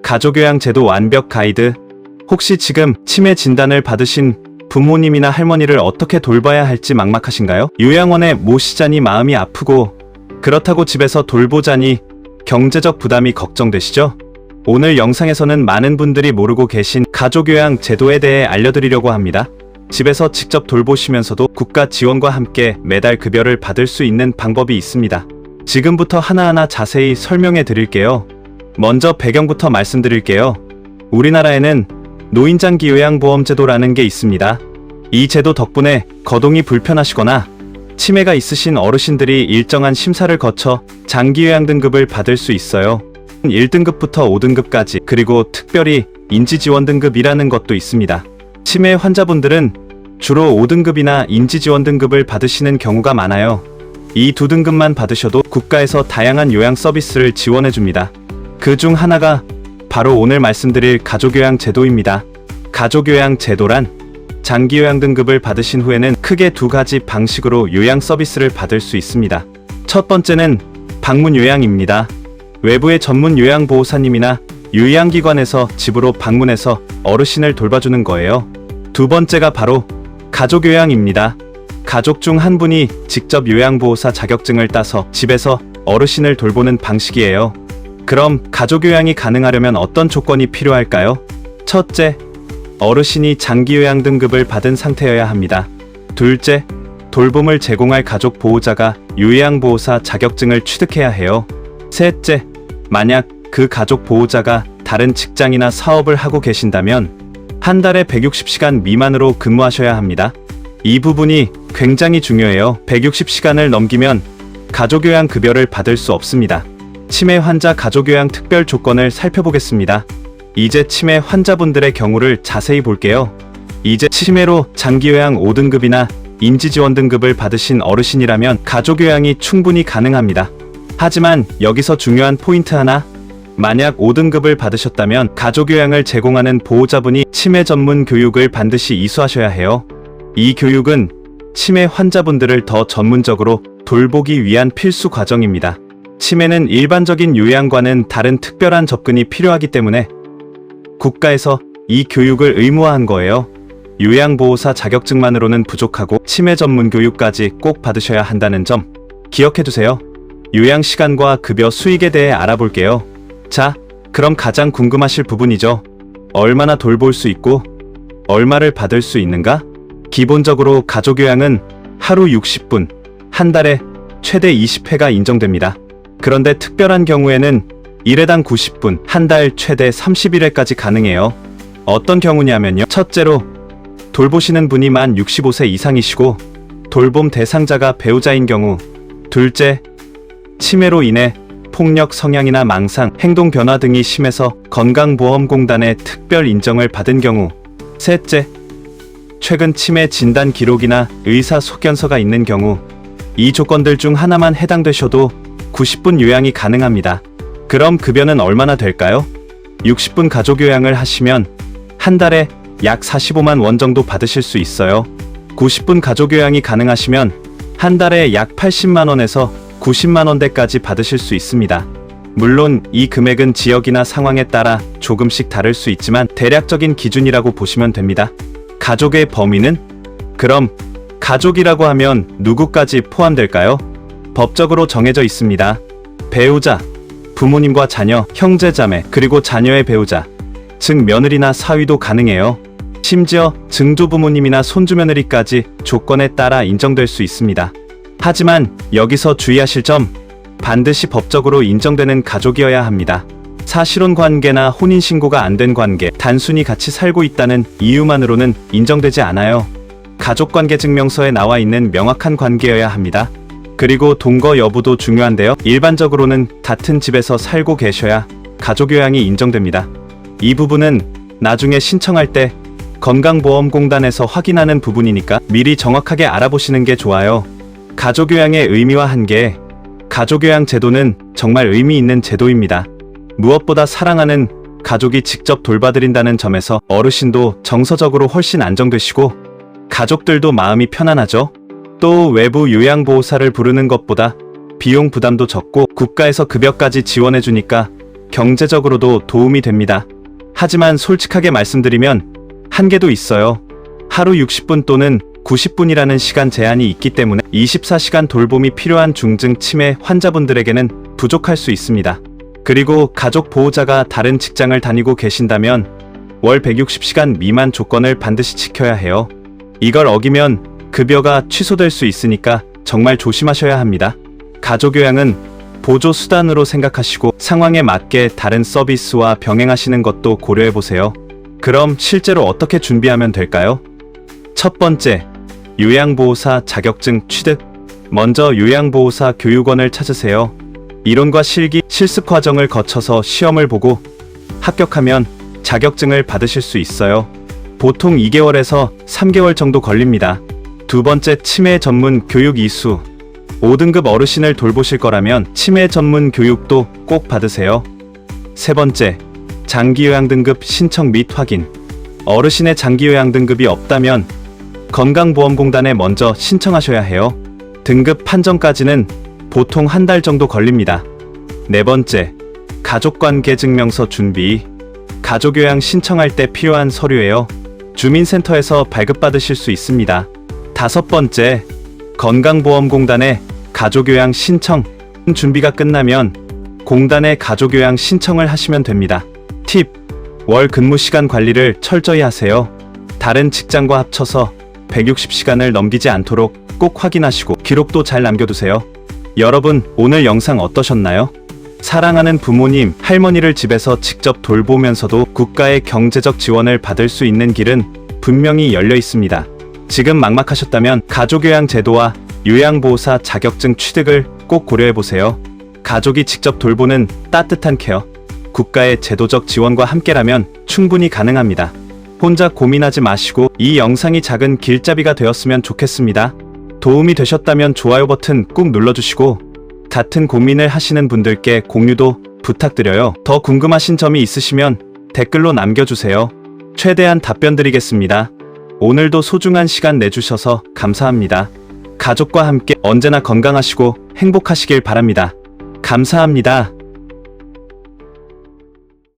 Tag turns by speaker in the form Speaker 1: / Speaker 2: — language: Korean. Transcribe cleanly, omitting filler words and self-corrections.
Speaker 1: 가족요양제도 완벽 가이드. 혹시 지금 치매 진단을 받으신 부모님이나 할머니를 어떻게 돌봐야 할지 막막하신가요? 요양원에 모시자니 마음이 아프고 그렇다고 집에서 돌보자니 경제적 부담이 걱정되시죠? 오늘 영상에서는 많은 분들이 모르고 계신 가족요양 제도에 대해 알려드리려고 합니다. 집에서 직접 돌보시면서도 국가 지원과 함께 매달 급여를 받을 수 있는 방법이 있습니다. 지금부터 하나하나 자세히 설명해 드릴게요. 먼저 배경부터 말씀드릴게요. 우리나라에는 노인장기요양보험제도라는 게 있습니다. 이 제도 덕분에 거동이 불편하시거나 치매가 있으신 어르신들이 일정한 심사를 거쳐 장기요양 등급을 받을 수 있어요. 1등급부터 5등급까지, 그리고 특별히 인지지원 등급이라는 것도 있습니다. 치매 환자분들은 주로 5등급이나 인지지원 등급을 받으시는 경우가 많아요. 이 두 등급만 받으셔도 국가에서 다양한 요양 서비스를 지원해줍니다. 그 중 하나가 바로 오늘 말씀드릴 가족요양 제도입니다. 가족요양 제도란 장기요양 등급을 받으신 후에는 크게 두 가지 방식으로 요양 서비스를 받을 수 있습니다. 첫 번째는 방문 요양입니다. 외부의 전문 요양보호사님이나 요양기관에서 집으로 방문해서 어르신을 돌봐주는 거예요. 두 번째가 바로 가족요양입니다. 가족 중 한 분이 직접 요양보호사 자격증을 따서 집에서 어르신을 돌보는 방식이에요. 그럼 가족요양이 가능하려면 어떤 조건이 필요할까요? 첫째, 어르신이 장기요양 등급을 받은 상태여야 합니다. 둘째, 돌봄을 제공할 가족 보호자가 요양보호사 자격증을 취득해야 해요. 셋째, 만약 그 가족 보호자가 다른 직장이나 사업을 하고 계신다면 한 달에 160시간 미만으로 근무하셔야 합니다. 이 부분이 굉장히 중요해요. 160시간을 넘기면 가족요양 급여를 받을 수 없습니다. 치매 환자 가족요양 특별 조건을 살펴보겠습니다. 이제 치매 환자분들의 경우를 자세히 볼게요. 이제 치매로 장기요양 5등급이나 인지지원 등급을 받으신 어르신이라면 가족요양이 충분히 가능합니다. 하지만 여기서 중요한 포인트 하나, 만약 5등급을 받으셨다면 가족요양을 제공하는 보호자분이 치매 전문 교육을 반드시 이수하셔야 해요. 이 교육은 치매 환자분들을 더 전문적으로 돌보기 위한 필수 과정입니다. 치매는 일반적인 요양과는 다른 특별한 접근이 필요하기 때문에 국가에서 이 교육을 의무화한 거예요. 요양보호사 자격증만으로는 부족하고 치매 전문 교육까지 꼭 받으셔야 한다는 점 기억해두세요. 요양시간과 급여 수익에 대해 알아볼게요. 자, 그럼 가장 궁금하실 부분이죠. 얼마나 돌볼 수 있고 얼마를 받을 수 있는가? 기본적으로 가족요양은 하루 60분, 한 달에 최대 20회가 인정됩니다. 그런데 특별한 경우에는 1회당 90분, 한 달 최대 31회까지 가능해요. 어떤 경우냐면요. 첫째로, 돌보시는 분이 만 65세 이상이시고 돌봄 대상자가 배우자인 경우. 둘째, 치매로 인해 폭력 성향이나 망상, 행동 변화 등이 심해서 건강보험공단의 특별 인정을 받은 경우. 셋째, 최근 치매 진단 기록이나 의사소견서가 있는 경우. 이 조건들 중 하나만 해당되셔도 90분 요양이 가능합니다. 그럼 급여는 얼마나 될까요? 60분 가족요양을 하시면 한 달에 약 45만 원 정도 받으실 수 있어요. 90분 가족요양이 가능하시면 한 달에 약 80만 원에서 90만 원대까지 받으실 수 있습니다. 물론 이 금액은 지역이나 상황에 따라 조금씩 다를 수 있지만 대략적인 기준이라고 보시면 됩니다. 가족의 범위는? 그럼 가족이라고 하면 누구까지 포함될까요? 법적으로 정해져 있습니다. 배우자, 부모님과 자녀, 형제자매, 그리고 자녀의 배우자, 즉 며느리나 사위도 가능해요. 심지어 증조부모님이나 손주며느리까지 조건에 따라 인정될 수 있습니다. 하지만 여기서 주의하실 점, 반드시 법적으로 인정되는 가족이어야 합니다. 사실혼 관계나 혼인신고가 안 된 관계, 단순히 같이 살고 있다는 이유만으로는 인정되지 않아요. 가족관계 증명서에 나와 있는 명확한 관계여야 합니다. 그리고 동거 여부도 중요한데요. 일반적으로는 같은 집에서 살고 계셔야 가족요양이 인정됩니다. 이 부분은 나중에 신청할 때 건강보험공단에서 확인하는 부분이니까 미리 정확하게 알아보시는 게 좋아요. 가족요양의 의미와 한계. 가족요양 제도는 정말 의미 있는 제도입니다. 무엇보다 사랑하는 가족이 직접 돌봐드린다는 점에서 어르신도 정서적으로 훨씬 안정되시고 가족들도 마음이 편안하죠. 또 외부 요양보호사를 부르는 것보다 비용 부담도 적고 국가에서 급여까지 지원해주니까 경제적으로도 도움이 됩니다. 하지만 솔직하게 말씀드리면 한계도 있어요. 하루 60분 또는 90분이라는 시간 제한이 있기 때문에 24시간 돌봄이 필요한 중증 치매 환자분들에게는 부족할 수 있습니다. 그리고 가족 보호자가 다른 직장을 다니고 계신다면 월 160시간 미만 조건을 반드시 지켜야 해요. 이걸 어기면 급여가 취소될 수 있으니까 정말 조심하셔야 합니다. 가족요양은 보조 수단으로 생각하시고 상황에 맞게 다른 서비스와 병행하시는 것도 고려해보세요. 그럼 실제로 어떻게 준비하면 될까요? 첫 번째, 요양보호사 자격증 취득. 먼저 요양보호사 교육원을 찾으세요. 이론과 실기, 실습 과정을 거쳐서 시험을 보고 합격하면 자격증을 받으실 수 있어요. 보통 2개월에서 3개월 정도 걸립니다. 두 번째, 치매 전문 교육 이수. 5등급 어르신을 돌보실 거라면 치매 전문 교육도 꼭 받으세요. 세 번째, 장기요양 등급 신청 및 확인. 어르신의 장기요양 등급이 없다면 건강보험공단에 먼저 신청하셔야 해요. 등급 판정까지는 보통 한 달 정도 걸립니다. 네 번째, 가족관계 증명서 준비. 가족요양 신청할 때 필요한 서류예요. 주민센터에서 발급받으실 수 있습니다. 다섯 번째, 건강보험공단에 가족요양 신청. 준비가 끝나면 공단에 가족요양 신청을 하시면 됩니다. 팁, 월 근무시간 관리를 철저히 하세요. 다른 직장과 합쳐서 160시간을 넘기지 않도록 꼭 확인하시고 기록도 잘 남겨두세요. 여러분, 오늘 영상 어떠셨나요? 사랑하는 부모님, 할머니를 집에서 직접 돌보면서도 국가의 경제적 지원을 받을 수 있는 길은 분명히 열려 있습니다. 지금 막막하셨다면 가족요양 제도와 요양보호사 자격증 취득을 꼭 고려해보세요. 가족이 직접 돌보는 따뜻한 케어, 국가의 제도적 지원과 함께라면 충분히 가능합니다. 혼자 고민하지 마시고 이 영상이 작은 길잡이가 되었으면 좋겠습니다. 도움이 되셨다면 좋아요 버튼 꾹 눌러주시고 같은 고민을 하시는 분들께 공유도 부탁드려요. 더 궁금하신 점이 있으시면 댓글로 남겨주세요. 최대한 답변 드리겠습니다. 오늘도 소중한 시간 내주셔서 감사합니다. 가족과 함께 언제나 건강하시고 행복하시길 바랍니다. 감사합니다.